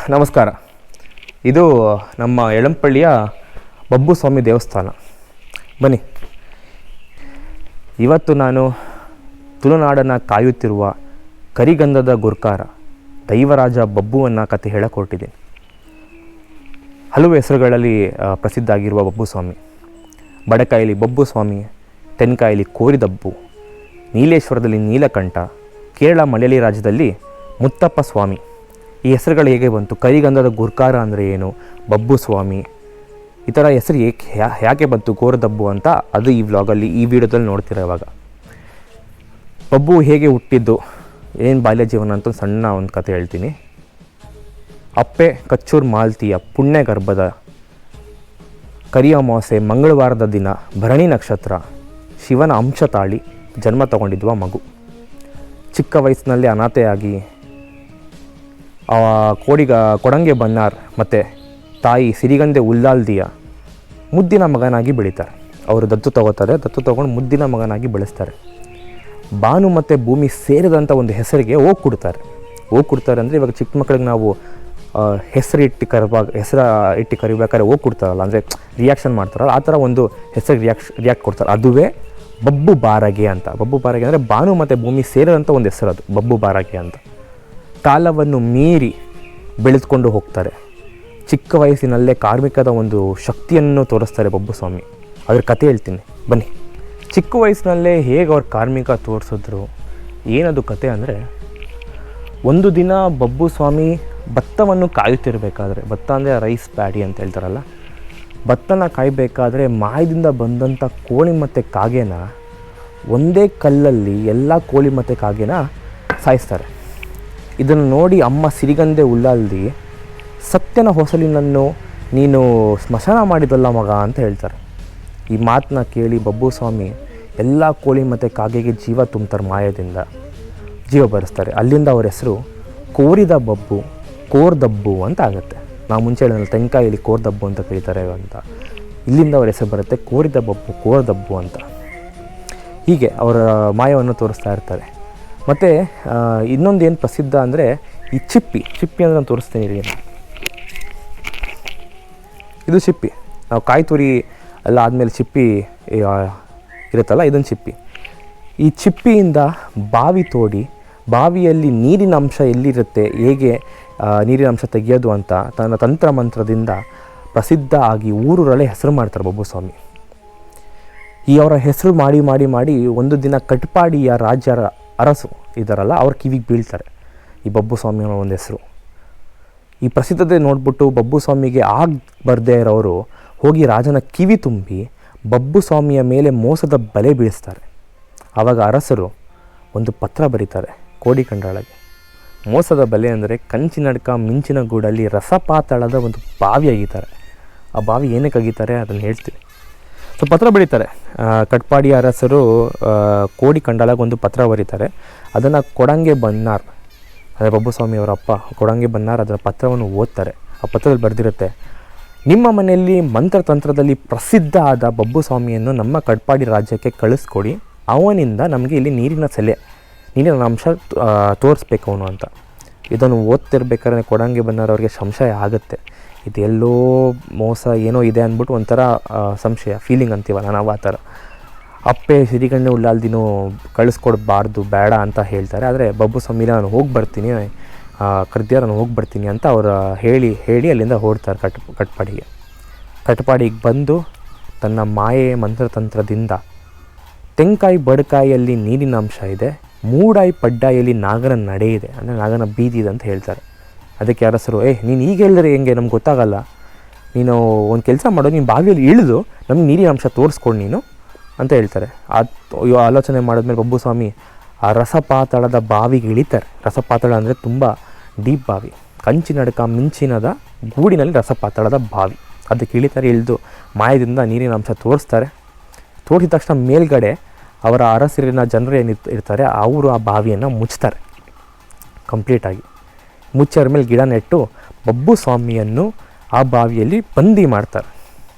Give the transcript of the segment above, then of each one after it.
ನಮಸ್ಕಾರ. ಇದು ನಮ್ಮ ಯಳಂಪಳ್ಳಿಯ ಬಬ್ಬು ಸ್ವಾಮಿ ದೇವಸ್ಥಾನ. ಬನ್ನಿ, ಇವತ್ತು ನಾನು ತುಳುನಾಡನ್ನು ಕಾಯುತ್ತಿರುವ ಕರಿಗಂಧದ ಗುರ್ಕಾರ ದೈವರಾಜ ಬಬ್ಬುವನ್ನು ಕತೆ ಹೇಳಕ್ಕೆ ಹೊರಟಿದ್ದೀನಿ. ಹಲವು ಹೆಸರುಗಳಲ್ಲಿ ಪ್ರಸಿದ್ಧ ಆಗಿರುವ ಬಬ್ಬು ಸ್ವಾಮಿ. ಬಡಕಾಯಲ್ಲಿ ಬಬ್ಬು ಸ್ವಾಮಿ, ತೆನ್ಕಾಯಲ್ಲಿ ಕೋರಿದಬ್ಬು, ನೀಲೇಶ್ವರದಲ್ಲಿ ನೀಲಕಂಠ, ಕೇರಳ ಮಲಯಾಳಿ ರಾಜ್ಯದಲ್ಲಿ ಮುತ್ತಪ್ಪ ಸ್ವಾಮಿ. ಈ ಹೆಸರುಗಳು ಹೇಗೆ ಬಂತು? ಕರಿಗಂಧದ ಗುರ್ಕಾರ ಅಂದರೆ ಏನು, ಬಬ್ಬು ಸ್ವಾಮಿ, ಈ ಥರ ಹೆಸರು ಯಾಕೆ ಬಂತು, ಕೋರದಬ್ಬು ಅಂತ, ಅದು ಈ ವ್ಲಾಗಲ್ಲಿ, ಈ ವಿಡಿಯೋದಲ್ಲಿ ನೋಡ್ತೀರಾ. ಇವಾಗ ಬಬ್ಬು ಹೇಗೆ ಹುಟ್ಟಿದ್ದು, ಏನು ಬಾಲ್ಯ ಜೀವನ ಅಂತ ಸಣ್ಣ ಒಂದು ಕತೆ ಹೇಳ್ತೀನಿ. ಅಪ್ಪೆ ಕಚ್ಚೂರು ಮಾಲ್ತಿಯ ಪುಣ್ಯ ಗರ್ಭದ ಕರಿ ಅಮಾವಾಸ್ಯೆ ಮಂಗಳವಾರದ ದಿನ ಭರಣಿ ನಕ್ಷತ್ರ ಶಿವನ ಅಂಶ ತಾಳಿ ಜನ್ಮ ತಗೊಂಡಿದ್ವ ಮಗು. ಚಿಕ್ಕ ವಯಸ್ಸಿನಲ್ಲಿ ಅನಾಥೆಯಾಗಿ ಕೊಡಂಗೆ ಬನ್ನಾರ್ ಮತ್ತು ತಾಯಿ ಸಿರಿಗಂಧೆ ಉಲ್ಲಾಲ್ದಿಯ ಮುದ್ದಿನ ಮಗನಾಗಿ ಬೆಳೀತಾರೆ. ಅವರು ದತ್ತು ತಗೊಂಡು ಮುದ್ದಿನ ಮಗನಾಗಿ ಬೆಳೆಸ್ತಾರೆ. ಬಾನು ಮತ್ತು ಭೂಮಿ ಸೇರಿದಂಥ ಒಂದು ಹೆಸರಿಗೆ ಹೋಗಿ ಕೊಡ್ತಾರೆ ಅಂದರೆ ಇವಾಗ ಚಿಕ್ಕ ಮಕ್ಕಳಿಗೆ ನಾವು ಹೆಸರು ಇಟ್ಟು ಕರಿಬೇಕಾದ್ರೆ ಹೋಗಿ ಕೊಡ್ತಾರಲ್ಲ, ಅಂದರೆ ರಿಯಾಕ್ಷನ್ ಮಾಡ್ತಾರಲ್ಲ, ಆ ಥರ ಒಂದು ಹೆಸರಿಗೆ ರಿಯಾಕ್ಟ್ ಕೊಡ್ತಾರೆ. ಅದುವೇ ಬಬ್ಬು ಬಾರಗೆ ಅಂತ. ಬಬ್ಬು ಬಾರಗೆ ಅಂದರೆ ಬಾನು ಮತ್ತು ಭೂಮಿ ಸೇರಿದಂಥ ಒಂದು ಹೆಸರು, ಅದು ಬಬ್ಬು ಬಾರಗೆ ಅಂತ. ಕಾಲವನ್ನು ಮೀರಿ ಬೆಳೆದುಕೊಂಡು ಹೋಗ್ತಾರೆ. ಚಿಕ್ಕ ವಯಸ್ಸಿನಲ್ಲೇ ಕಾರ್ಮಿಕದ ಒಂದು ಶಕ್ತಿಯನ್ನು ತೋರಿಸ್ತಾರೆ ಬಬ್ಬು ಸ್ವಾಮಿ. ಅದ್ರ ಕತೆ ಹೇಳ್ತೀನಿ, ಬನ್ನಿ. ಚಿಕ್ಕ ವಯಸ್ಸಿನಲ್ಲೇ ಹೇಗೆ ಅವ್ರು ಕಾರ್ಮಿಕ ತೋರಿಸಿದ್ರು, ಏನದು ಕತೆ ಅಂದರೆ, ಒಂದು ದಿನ ಬಬ್ಬು ಸ್ವಾಮಿ ಭತ್ತವನ್ನು ಕಾಯುತ್ತಿರಬೇಕಾದ್ರೆ, ಭತ್ತ ಅಂದರೆ ರೈಸ್ ಪ್ಯಾಡಿ ಅಂತ ಹೇಳ್ತಾರಲ್ಲ, ಭತ್ತನ ಕಾಯಬೇಕಾದ್ರೆ ಮಾಯದಿಂದ ಬಂದಂಥ ಕೋಳಿ ಮತ್ತು ಕಾಗೆನ ಒಂದೇ ಕಲ್ಲಲ್ಲಿ ಎಲ್ಲ ಕೋಳಿ ಮತ್ತು ಕಾಗೆನ ಸಾಯಿಸ್ತಾರೆ. ಇದನ್ನು ನೋಡಿ ಅಮ್ಮ ಸಿರಿಗಂಧೆ ಉಲ್ಲಾಲ್ದಿ, ಸತ್ಯನ ಹೊಸಲಿನನ್ನು ನೀನು ಸ್ಮಶಾನ ಮಾಡಿದಲ್ಲ ಮಗ ಅಂತ ಹೇಳ್ತಾರೆ. ಈ ಮಾತನ್ನ ಕೇಳಿ ಬಬ್ಬು ಸ್ವಾಮಿ ಎಲ್ಲ ಕೋಳಿ ಮತ್ತು ಕಾಗೆಗೆ ಜೀವ ತುಂಬ್ತಾರೆ, ಮಾಯದಿಂದ ಜೀವ ಬರೆಸ್ತಾರೆ. ಅಲ್ಲಿಂದ ಅವ್ರ ಹೆಸರು ಕೋರಿದ ಬಬ್ಬು, ಕೋರ್ದಬ್ಬು ಅಂತ ಆಗುತ್ತೆ. ನಾವು ಮುಂಚೆ ಹೇಳಿದ್ನಲ್ಲ, ತೆಂಕಾಯಲ್ಲಿ ಕೋರ್ದಬ್ಬು ಅಂತ ಕರೀತಾರೆ ಅಂತ, ಇಲ್ಲಿಂದ ಅವ್ರ ಹೆಸರು ಬರುತ್ತೆ ಕೋರಿದ ಬಬ್ಬು, ಕೋರ್ದಬ್ಬು ಅಂತ. ಹೀಗೆ ಅವರ ಮಾಯವನ್ನು ತೋರಿಸ್ತಾ ಇರ್ತಾರೆ. ಮತ್ತು ಇನ್ನೊಂದು ಏನು ಪ್ರಸಿದ್ಧ ಅಂದರೆ ಈ ಚಿಪ್ಪಿ ಅಂದರೆ ನಾನು ತೋರಿಸ್ತೀನಿ ಇಲ್ಲಿ. ಇದು ಚಿಪ್ಪಿ, ನಾವು ಕಾಯಿ ತುರಿ ಎಲ್ಲ ಆದಮೇಲೆ ಚಿಪ್ಪಿ ಇರುತ್ತಲ್ಲ, ಇದೊಂದು ಚಿಪ್ಪಿ. ಈ ಚಿಪ್ಪಿಯಿಂದ ಬಾವಿ ತೋಡಿ, ಬಾವಿಯಲ್ಲಿ ನೀರಿನ ಅಂಶ ಎಲ್ಲಿರುತ್ತೆ, ಹೇಗೆ ನೀರಿನ ಅಂಶ ತೆಗೆಯೋದು ಅಂತ ತನ್ನ ತಂತ್ರ ಮಂತ್ರದಿಂದ ಪ್ರಸಿದ್ಧ ಆಗಿ ಊರೂರಲ್ಲೇ ಹೆಸರು ಮಾಡ್ತಾರೆ ಬಬ್ಬು ಸ್ವಾಮಿ. ಈ ಅವರ ಹೆಸರು ಮಾಡಿ ಒಂದು ದಿನ ಕಟ್ಪಾಡಿಯ ರಾಜ್ಯರ ಅರಸು ಇದ್ದಾರಲ್ಲ, ಅವ್ರ ಕಿವಿಗೆ ಬೀಳ್ತಾರೆ ಈ ಬಬ್ಬು ಸ್ವಾಮಿ ಅನ್ನೋ ಒಂದು ಹೆಸರು. ಈ ಪ್ರಸಿದ್ಧತೆ ನೋಡ್ಬಿಟ್ಟು ಬಬ್ಬು ಸ್ವಾಮಿಗೆ ಬರದೇ ಇರೋರು ಹೋಗಿ ರಾಜನ ಕಿವಿ ತುಂಬಿ ಬಬ್ಬು ಸ್ವಾಮಿಯ ಮೇಲೆ ಮೋಸದ ಬಲೆ ಬೀಳಿಸ್ತಾರೆ. ಆವಾಗ ಅರಸರು ಒಂದು ಪತ್ರ ಬರೀತಾರೆ ಕೋಡಿಕಂಡಾಳಗೆ. ಮೋಸದ ಬಲೆ ಅಂದರೆ ಕಂಚಿನಡ್ಕ ಮಿಂಚಿನ ಗೂಡಲ್ಲಿ ರಸಪಾತಳದ ಒಂದು ಬಾವಿ ಅಗೀತಾರೆ. ಆ ಬಾವಿ ಏನಕ್ಕೆ ಅಗೀತಾರೆ ಅದನ್ನು ಹೇಳ್ತೀನಿ. ಸೊ ಪತ್ರ ಬರೀತಾರೆ. ಕಟ್ಪಾಡಿಯ ಅರಸರು ಕೋಡಿಕಂಡಾಳಗೆ ಒಂದು ಪತ್ರ ಬರೀತಾರೆ. ಅದನ್ನು ಕೊಡಂಗೆ ಬನ್ನಾರ್, ಅಂದರೆ ಬಬ್ಬು ಸ್ವಾಮಿಯವರ ಅಪ್ಪ ಕೊಡಂಗೆ ಬನ್ನಾರ್ ಅದರ ಪತ್ರವನ್ನು ಓದ್ತಾರೆ. ಆ ಪತ್ರದಲ್ಲಿ ಬರೆದಿರುತ್ತೆ, ನಿಮ್ಮ ಮನೆಯಲ್ಲಿ ಮಂತ್ರತಂತ್ರದಲ್ಲಿ ಪ್ರಸಿದ್ಧ ಆದ ಬಬ್ಬು ಸ್ವಾಮಿಯನ್ನು ನಮ್ಮ ಕಟ್ಪಾಡಿ ರಾಜ್ಯಕ್ಕೆ ಕಳಿಸ್ಕೊಡಿ, ಅವನಿಂದ ನಮಗೆ ಇಲ್ಲಿ ನೀರಿನ ಅಂಶ ತೋರಿಸ್ಬೇಕು ಅವನು ಅಂತ. ಇದನ್ನು ಓದ್ತಿರ್ಬೇಕಾದ್ರೆ ಕೊಡಂಗೆ ಬನ್ನಾರ್ ಅವ್ರಿಗೆ ಸಂಶಯ ಆಗುತ್ತೆ, ಇದು ಎಲ್ಲೋ ಮೋಸ ಏನೋ ಇದೆ ಅಂದ್ಬಿಟ್ಟು ಒಂಥರ ಸಂಶಯ, ಫೀಲಿಂಗ್ ಅಂತೀವಲ್ಲ ನಾವು, ಆ ಥರ. ಅಪ್ಪೆ ಸಿರಿಗಂಧೆ ಉಲ್ಲಾಲ್ದಿನೂ ಕಳಿಸ್ಕೊಡ್ಬಾರ್ದು, ಬೇಡ ಅಂತ ಹೇಳ್ತಾರೆ. ಆದರೆ ಬಬ್ಬು ಸ್ವಾಮಿ ನಾನು ಹೋಗಿ ಬರ್ತೀನಿ, ನಾನು ಹೋಗಿ ಬರ್ತೀನಿ ಅಂತ ಅವರು ಹೇಳಿ ಅಲ್ಲಿಂದ ಹೊರಡ್ತಾರೆ ಕಟ್ಪಾಡಿಗೆ ಬಂದು ತನ್ನ ಮಾಯೆ ಮಂತ್ರತಂತ್ರದಿಂದ ತೆಂಕಾಯಿ ಬಡಕಾಯಿಯಲ್ಲಿ ನೀರಿನ ಅಂಶ ಇದೆ, ಮೂಡಾಯಿ ಪಡ್ಡಾಯಲ್ಲಿ ನಾಗನ ನಡೆ ಇದೆ, ಅಂದರೆ ನಾಗನ ಬೀದಿ ಇದೆ ಅಂತ ಹೇಳ್ತಾರೆ. ಅದಕ್ಕೆ ಅರಸರು, ನೀನು ಈಗ ಹೇಳಿದ್ರೆ ಹೆಂಗೆ, ನಮ್ಗೆ ಗೊತ್ತಾಗಲ್ಲ, ನೀನು ಒಂದು ಕೆಲಸ ಮಾಡೋ, ನೀನು ಬಾವಿಯಲ್ಲಿ ಇಳಿದು ನಮಗೆ ನೀರಿನ ಅಂಶ ತೋರಿಸ್ಕೊಂಡು ನೀನು ಅಂತ ಹೇಳ್ತಾರೆ. ಆಲೋಚನೆ ಮಾಡಿದ್ಮೇಲೆ ಬಬ್ಬು ಸ್ವಾಮಿ ಆ ರಸಪಾತಳದ ಬಾವಿಗೆ ಇಳಿತಾರೆ. ರಸಪಾತಳ ಅಂದರೆ ತುಂಬ ಡೀಪ್ ಬಾವಿ, ಕಂಚಿನಡ್ಕ ಮಿಂಚಿನದ ಗೂಡಿನಲ್ಲಿ ರಸಪಾತಳದ ಬಾವಿ. ಅದಕ್ಕೆ ಇಳಿತಾರೆ. ಇಳಿದು ಮಾಯದಿಂದ ನೀರಿನ ಅಂಶ ತೋರಿಸ್ತಾರೆ. ತೋರಿಸಿದ ತಕ್ಷಣ ಮೇಲ್ಗಡೆ ಅವರ ಅರಸರಿನ ಜನರು ಇರ್ತಾರೆ, ಅವರು ಆ ಬಾವಿಯನ್ನು ಮುಚ್ತಾರೆ ಕಂಪ್ಲೀಟಾಗಿ. ಮುಚ್ಚಾರ ಮೇಲೆ ಗಿಡ ನೆಟ್ಟು ಬಬ್ಬು ಸ್ವಾಮಿಯನ್ನು ಆ ಬಾವಿಯಲ್ಲಿ ಬಂದಿ ಮಾಡ್ತಾರೆ.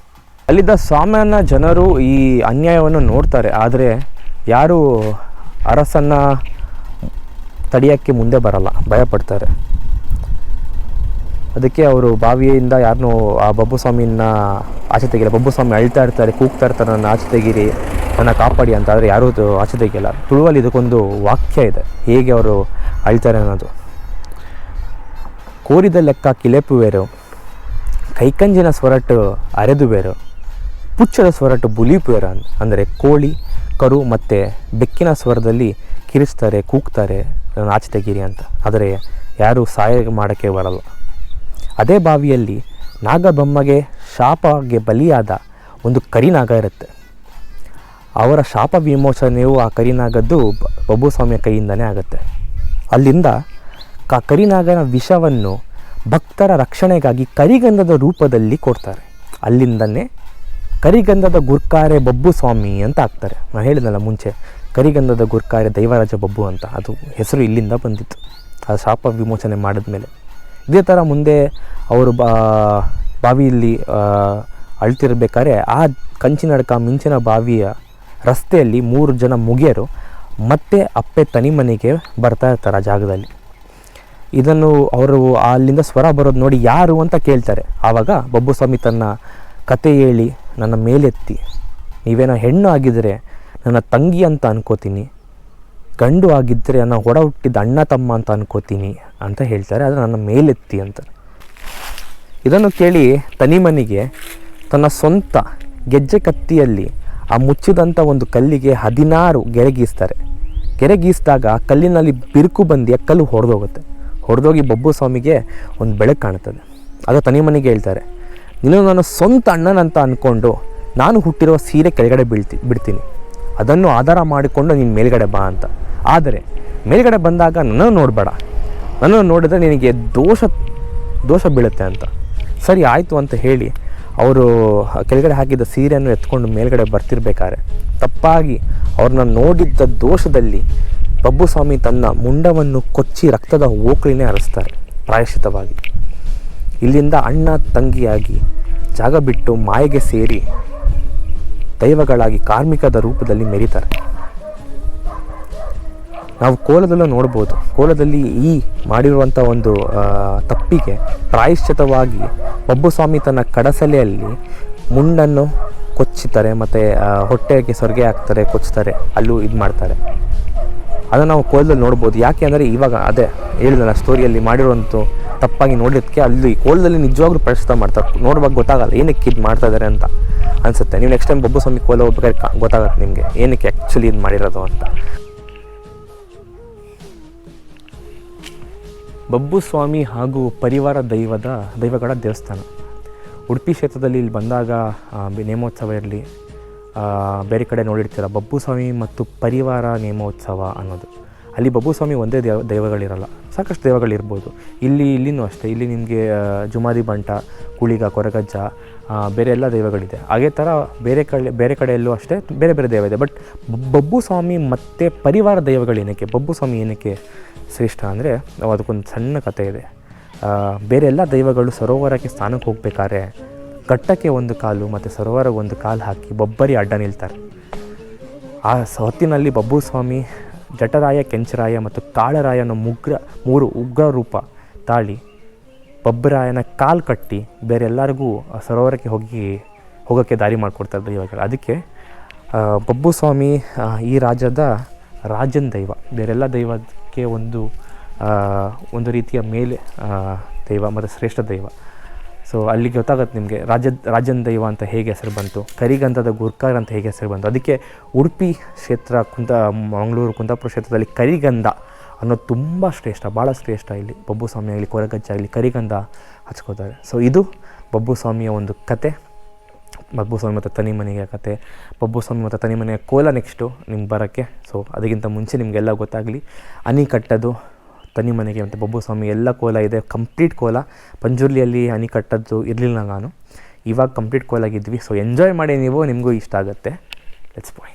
ಅಲ್ಲಿದ್ದ ಸಾಮಾನ್ಯ ಜನರು ಈ ಅನ್ಯಾಯವನ್ನು ನೋಡ್ತಾರೆ, ಆದರೆ ಯಾರು ಅರಸನ್ನು ತಡೆಯೋಕ್ಕೆ ಮುಂದೆ ಬರಲ್ಲ, ಭಯಪಡ್ತಾರೆ. ಅದಕ್ಕೆ ಅವರು ಬಾವಿಯಿಂದ ಯಾರನ್ನೂ ಆ ಬಬ್ಬು ಸ್ವಾಮಿನ ಆಚೆ ತೆಗಿಲ್ಲ. ಬಬ್ಬು ಸ್ವಾಮಿ ಅಳ್ತಾ ಇರ್ತಾರೆ, ಕೂಗ್ತಾ ಇರ್ತಾರೆ, ನನ್ನ ಆಚೆ ತೆಗೀರಿ, ನನ್ನ ಕಾಪಾಡಿ ಅಂತ. ಆದರೆ ಯಾರೂ ಆಚೆ ತೆಗಿಲ್ಲ. ತುಳುವಲ್ಲಿ ಇದಕ್ಕೊಂದು ವಾಕ್ಯ ಇದೆ, ಹೇಗೆ ಅವರು ಅಳ್ತಾರೆ ಅನ್ನೋದು. ಕೋರಿದ ಲೆಕ್ಕ ಕಿಲೆಪುವೇರು, ಕೈಕಂಜಿನ ಸ್ವರಟ್ಟು ಅರೆದುವೇರು, ಪುಚ್ಚದ ಸ್ವರಟ್ಟು ಬುಲಿಪುವೇರು. ಅಂದರೆ ಕೋಳಿ, ಕರು ಮತ್ತು ಬೆಕ್ಕಿನ ಸ್ವರದಲ್ಲಿ ಕಿರಿಸ್ತಾರೆ, ಕೂಗ್ತಾರೆ, ನನ್ನ ಆಚೆ ತೆಗೀರಿ ಅಂತ. ಆದರೆ ಯಾರೂ ಸಹಾಯ ಮಾಡೋಕ್ಕೆ ಬರಲ್ಲ. ಅದೇ ಬಾವಿಯಲ್ಲಿ ನಾಗಬ್ರಹ್ಮಗೆ ಶಾಪಗೆ ಬಲಿಯಾದ ಒಂದು ಕರಿನಾಗ ಇರುತ್ತೆ. ಅವರ ಶಾಪ ವಿಮೋಚನೆಯು ಆ ಕರಿನಾಗದ್ದು ಬಬ್ಬು ಸ್ವಾಮಿಯ ಕೈಯಿಂದನೇ ಆಗುತ್ತೆ. ಅಲ್ಲಿಂದ ಕರಿನಾಗನ ವಿಷವನ್ನು ಭಕ್ತರ ರಕ್ಷಣೆಗಾಗಿ ಕರಿಗಂಧದ ರೂಪದಲ್ಲಿ ಕೊಡ್ತಾರೆ. ಅಲ್ಲಿಂದನೇ ಕರಿಗಂಧದ ಗುರ್ಕಾರೆ ಬಬ್ಬು ಸ್ವಾಮಿ ಅಂತ ಆಗ್ತಾರೆ. ನಾನು ಹೇಳಿದ್ನಲ್ಲ ಮುಂಚೆ, ಕರಿಗಂಧದ ಗುರ್ಕಾರೆ ದೈವರಾಜ ಬಬ್ಬು ಅಂತ, ಅದು ಹೆಸರು ಇಲ್ಲಿಂದ ಬಂದಿತ್ತು ಆ ಶಾಪ ವಿಮೋಚನೆ ಮಾಡಿದ್ಮೇಲೆ. ಇದೇ ಥರ ಮುಂದೆ ಅವರು ಬಾವಿಯಲ್ಲಿ ಅಳ್ತಿರ್ಬೇಕಾದ್ರೆ ಆ ಕಂಚಿನಡ್ಕ ಮಿಂಚಿನ ಬಾವಿಯ ರಸ್ತೆಯಲ್ಲಿ 3 ಜನ ಮುಗಿಯರು ಮತ್ತೆ ಅಪ್ಪೆ ತನಿಮನೆಗೆ ಬರ್ತಾ ಇರ್ತಾರೆ ಆ ಜಾಗದಲ್ಲಿ. ಇದನ್ನು ಅವರು ಅಲ್ಲಿಂದ ಸ್ವರ ಬರೋದು ನೋಡಿ ಯಾರು ಅಂತ ಕೇಳ್ತಾರೆ. ಆವಾಗ ಬಬ್ಬು ಸ್ವಾಮಿ ತನ್ನ ಕತೆ ಹೇಳಿ, ನನ್ನ ಮೇಲೆತ್ತಿ, ನೀವೇನೋ ಹೆಣ್ಣು ಆಗಿದ್ದರೆ ನನ್ನ ತಂಗಿ ಅಂತ ಅನ್ಕೋತೀನಿ, ಗಂಡು ಆಗಿದ್ದರೆ ನನ್ನ ಒಡ ಹುಟ್ಟಿದ ಅಣ್ಣ ತಮ್ಮ ಅಂತ ಅನ್ಕೋತೀನಿ ಅಂತ ಹೇಳ್ತಾರೆ. ಆದರೆ ನನ್ನ ಮೇಲೆತ್ತಿ ಅಂತಾರೆ. ಇದನ್ನು ಕೇಳಿ ತನಿಮನಿಗೆ ತನ್ನ ಸ್ವಂತ ಗೆಜ್ಜೆ ಕತ್ತಿಯಲ್ಲಿ ಆ ಮುಚ್ಚಿದಂಥ ಒಂದು ಕಲ್ಲಿಗೆ 16 ಗೆರೆ ಗೀಸ್ತಾರೆ. ಗೆರೆ ಗೀಸಿದಾಗ ಕಲ್ಲಿನಲ್ಲಿ ಬಿರುಕು ಬಂದು ಆ ಕಲ್ಲು ಹೊಡೆದೋಗಿ ಬಬ್ಬು ಸ್ವಾಮಿಗೆ ಒಂದು ಬೆಳಕು ಕಾಣುತ್ತದೆ. ಅದು ತನಿಮನಿಗೆ ಹೇಳ್ತಾರೆ, ನೀನು ನಾನು ಸ್ವಂತ ಅಣ್ಣನಂತ ಅಂದ್ಕೊಂಡು ನಾನು ಹುಟ್ಟಿರುವ ಸೀರೆ ಕೆಳಗಡೆ ಬಿಡ್ತೀನಿ, ಅದನ್ನು ಆಧಾರ ಮಾಡಿಕೊಂಡು ನೀನು ಮೇಲ್ಗಡೆ ಬಾ ಅಂತ. ಆದರೆ ಮೇಲ್ಗಡೆ ಬಂದಾಗ ನನ್ನನ್ನು ನೋಡಬೇಡ, ನನ್ನನ್ನು ನೋಡಿದ್ರೆ ನಿನಗೆ ದೋಷ ಬೀಳುತ್ತೆ ಅಂತ. ಸರಿ ಆಯಿತು ಅಂತ ಹೇಳಿ ಅವರು ಕೆಳಗಡೆ ಹಾಕಿದ್ದ ಸೀರೆಯನ್ನು ಎತ್ಕೊಂಡು ಮೇಲ್ಗಡೆ ಬರ್ತಿರ್ಬೇಕಾದ್ರೆ ತಪ್ಪಾಗಿ ಅವ್ರನ್ನ ನೋಡಿದ್ದ ದೋಷದಲ್ಲಿ ಬಬ್ಬು ಸ್ವಾಮಿ ತನ್ನ ಮುಂಡವನ್ನು ಕೊಚ್ಚಿ ರಕ್ತದ ಓಕಳಿನೇ ಹರಿಸ್ತಾರೆ ಪ್ರಾಯಶ್ಚಿತವಾಗಿ. ಇಲ್ಲಿಂದ ಅಣ್ಣ ತಂಗಿಯಾಗಿ ಜಾಗ ಬಿಟ್ಟು ಮಾಯೆಗೆ ಸೇರಿ ದೈವಗಳಾಗಿ ಕಾರ್ಮಿಕದ ರೂಪದಲ್ಲಿ ಮೆರೀತಾರೆ. ನಾವು ಕೋಲದಲ್ಲೂ ನೋಡ್ಬೋದು. ಕೋಲದಲ್ಲಿ ಈ ಮಾಡಿರುವಂಥ ಒಂದು ತಪ್ಪಿಗೆ ಪ್ರಾಯಶ್ಚಿತವಾಗಿ ಬಬ್ಬು ಸ್ವಾಮಿ ತನ್ನ ಕಡಸಲೆಯಲ್ಲಿ ಮುಂಡನ್ನು ಕೊಚ್ಚುತ್ತಾರೆ, ಮತ್ತು ಹೊಟ್ಟೆಗೆ ಸೊರ್ಗೆ ಹಾಕ್ತಾರೆ, ಕೊಚ್ತಾರೆ, ಅಲ್ಲೂ ಇದು ಮಾಡ್ತಾರೆ. ಅದನ್ನು ನಾವು ಕೋಲದಲ್ಲಿ ನೋಡ್ಬೋದು. ಯಾಕೆ ಅಂದರೆ ಇವಾಗ ಅದೇ ಹೇಳಿದಲ್ಲ ಸ್ಟೋರಿಯಲ್ಲಿ ಮಾಡಿರುವಂಥ ತಪ್ಪಾಗಿ ನೋಡೋದಕ್ಕೆ ಅಲ್ಲಿ ಕೋಲದಲ್ಲಿ ನಿಜವಾಗ್ಲೂ ಪ್ರಾಯಶ್ಚಿತ ಮಾಡ್ತಾರೆ. ನೋಡುವಾಗ ಗೊತ್ತಾಗಲ್ಲ ಏನಕ್ಕೆ ಇದು ಮಾಡ್ತಾ ಇದ್ದಾರೆ ಅಂತ ಅನಿಸುತ್ತೆ. ನೀವು ನೆಕ್ಸ್ಟ್ ಟೈಮ್ ಬಬ್ಬು ಸ್ವಾಮಿ ಕೋಲ ಹೋಗ್ಬೇಕಾದ್ರೆ ಗೊತ್ತಾಗತ್ತೆ ನಿಮಗೆ ಏನಕ್ಕೆ ಆ್ಯಕ್ಚುಲಿ ಇದು ಮಾಡಿರೋದು ಅಂತ. ಬಬ್ಬು ಸ್ವಾಮಿ ಹಾಗೂ ಪರಿವಾರ ದೈವಗಳ ದೇವಸ್ಥಾನ ಉಡುಪಿ ಕ್ಷೇತ್ರದಲ್ಲಿ ಇಲ್ಲಿ ಬಂದಾಗ ನೇಮೋತ್ಸವ ಇರಲಿ, ಬೇರೆ ಕಡೆ ನೋಡಿರ್ತೀರ ಬಬ್ಬು ಸ್ವಾಮಿ ಮತ್ತು ಪರಿವಾರ ನೇಮೋತ್ಸವ ಅನ್ನೋದು. ಅಲ್ಲಿ ಬಬ್ಬು ಸ್ವಾಮಿ ಒಂದೇ ದೈವಗಳಿರಲ್ಲ, ಸಾಕಷ್ಟು ದೈವಗಳಿರ್ಬೋದು. ಇಲ್ಲಿನೂ ಅಷ್ಟೇ. ಇಲ್ಲಿ ನಿಮಗೆ ಜುಮಾದಿ ಬಂಟ, ಕುಳಿಗ, ಕೊರಗಜ್ಜ, ಬೇರೆ ಎಲ್ಲ ದೈವಗಳಿದೆ. ಹಾಗೆ ಥರ ಬೇರೆ ಕಡೆಯಲ್ಲೂ ಅಷ್ಟೇ ಬೇರೆ ಬೇರೆ ದೈವ ಇದೆ. ಬಟ್ ಬಬ್ಬು ಸ್ವಾಮಿ ಮತ್ತು ಪರಿವಾರ ದೈವಗಳೇನಕ್ಕೆ, ಬಬ್ಬು ಸ್ವಾಮಿ ಏನಕ್ಕೆ ಶ್ರೇಷ್ಠ ಅಂದರೆ ಅದಕ್ಕೊಂದು ಸಣ್ಣ ಕಥೆ ಇದೆ. ಬೇರೆ ಎಲ್ಲ ದೈವಗಳು ಸರೋವರಕ್ಕೆ ಸ್ನಾನಕ್ಕೆ ಹೋಗ್ಬೇಕಾದ್ರೆ ಘಟ್ಟಕ್ಕೆ ಒಂದು ಕಾಲು ಮತ್ತು ಸರೋವರಕ್ಕೆ ಒಂದು ಕಾಲು ಹಾಕಿ ಬೊಬ್ಬರಿ ಅಡ್ಡ ನಿಲ್ತಾರೆ. ಆ ಹೊತ್ತಿನಲ್ಲಿ ಬಬ್ಬು ಸ್ವಾಮಿ ಜಟರಾಯ, ಕೆಂಚರಾಯ ಮತ್ತು ಕಾಳರಾಯ ಅನ್ನೋ 3 ಉಗ್ರ ರೂಪ ತಾಳಿ ಬಬ್ಬರಾಯನ ಕಾಲು ಕಟ್ಟಿ ಬೇರೆ ಎಲ್ಲರಿಗೂ ಸರೋವರಕ್ಕೆ ಹೋಗೋಕ್ಕೆ ದಾರಿ ಮಾಡಿಕೊಡ್ತಾರೆ ದೈವಗಳು. ಅದಕ್ಕೆ ಬಬ್ಬು ಸ್ವಾಮಿ ಈ ರಾಜನ ದೈವ. ಬೇರೆಲ್ಲ ದೈವಕ್ಕೆ ಒಂದು ರೀತಿಯ ಮೇಲೆ ದೈವ ಮತ್ತು ಶ್ರೇಷ್ಠ ದೈವ. ಸೊ ಅಲ್ಲಿ ಗೊತ್ತಾಗುತ್ತೆ ನಿಮಗೆ ರಾಜನ ದೈವ ಅಂತ ಹೇಗೆ ಹೆಸರು ಬಂತು, ಕರಿಗಂಧದ ಗುರ್ಕಾರ್ ಅಂತ ಹೇಗೆ ಹೆಸರು ಬಂತು. ಅದಕ್ಕೆ ಉಡುಪಿ ಕ್ಷೇತ್ರ ಮಂಗಳೂರು ಕುಂದಾಪುರ ಕ್ಷೇತ್ರದಲ್ಲಿ ಕರಿಗಂಧ ಅನ್ನೋದು ತುಂಬ ಶ್ರೇಷ್ಠ, ಭಾಳ ಶ್ರೇಷ್ಠ. ಇಲ್ಲಿ ಬಬ್ಬು ಸ್ವಾಮಿ ಆಗಲಿ, ಕೊರಗಜ್ಜ ಆಗಲಿ ಕರಿಗಂಧ ಹಚ್ಕೋತಾರೆ. ಸೊ ಇದು ಬಬ್ಬು ಸ್ವಾಮಿಯ ಒಂದು ಕತೆ, ಬಬ್ಬು ಸ್ವಾಮಿ ಮತ್ತು ತನಿಮನೆಯ ಕತೆ. ಬಬ್ಬು ಸ್ವಾಮಿ ಮತ್ತು ತನಿಮನೆಯ ಕೋಲ ನೆಕ್ಸ್ಟು ನಿಮ್ಗೆ ಬರೋಕ್ಕೆ. ಸೊ ಅದಕ್ಕಿಂತ ಮುಂಚೆ ನಿಮಗೆಲ್ಲ ಗೊತ್ತಾಗಲಿ, ಅನಿಕಟ್ಟದು ತನಿಮನೆಗೆ ಮತ್ತು ಬಬ್ಬು ಸ್ವಾಮಿ ಎಲ್ಲ ಕೋಲ ಇದೆ, ಕಂಪ್ಲೀಟ್ ಕೋಲ. ಪಂಜುರ್ಲಿಯಲ್ಲಿ ಅನಿಕಟ್ಟದ್ದು ಇರಲಿಲ್ಲ ನಾನು, ಇವಾಗ ಕಂಪ್ಲೀಟ್ ಕೋಲಾಗಿದ್ವಿ. ಸೊ ಎಂಜಾಯ್ ಮಾಡಿ ನೀವು, ನಿಮಗೂ ಇಷ್ಟ ಆಗುತ್ತೆ. ಲೆಟ್ಸ್ ಬಾಯ್.